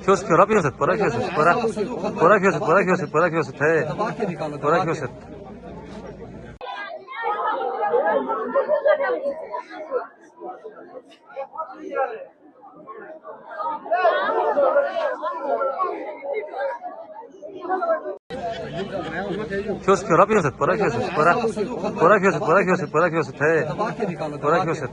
Kiosk robię pora kiosk, pora kiosk, te, pora kiosk. Kiosk robię pora kiosk, pora kiosk, te, pora kiosk.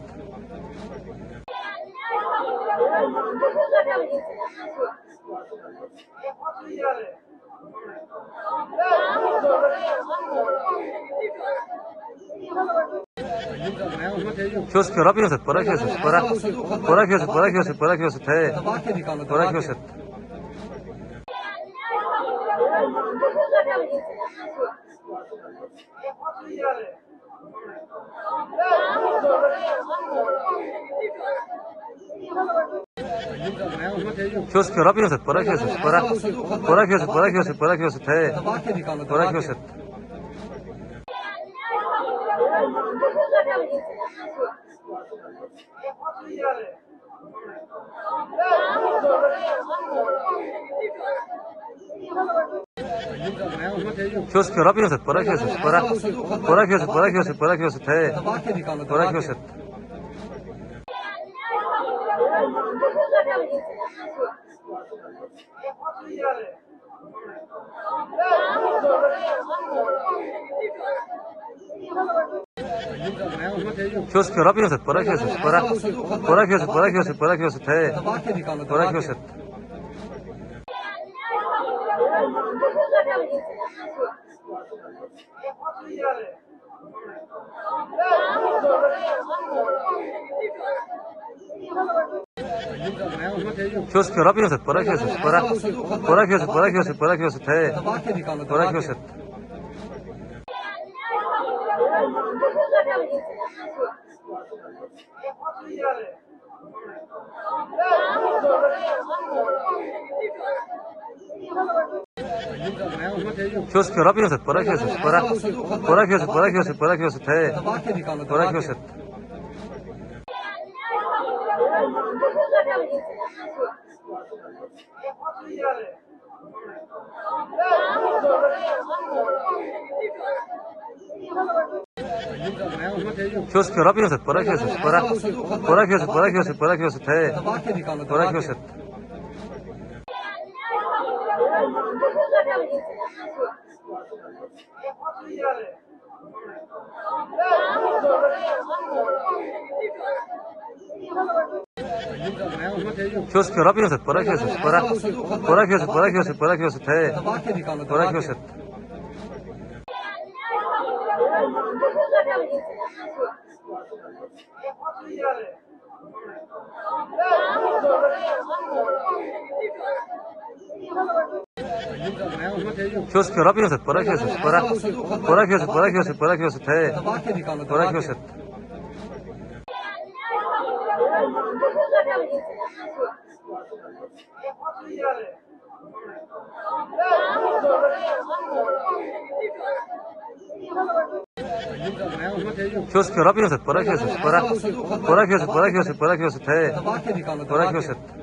Kiosk robię pora kiosk, pora kiosk, te, pora kiosk. Kiosk robię pora kiosk, pora kiosk, te, pora kiosk. Kiosk robię pora kiosk, pora kiosk, te, pora kiosk. Kiosk robię pora kiosk, pora kiosk, te, pora kiosk. Kiosk robię pora kiosk, pora kiosk, te, pora kiosk. Kiosk robię pora kiosk, pora kiosk, te, pora kiosk. Kiosk robię pora kiosk, pora kiosk, te, pora kiosk. Kiosk robię pora kiosk, pora kiosk, te, pora kiosk. Kiosk robię pora kiosk, pora kiosk, te, pora kiosk. Kiosk robię pora kiosk, pora kiosk, te, pora kiosk.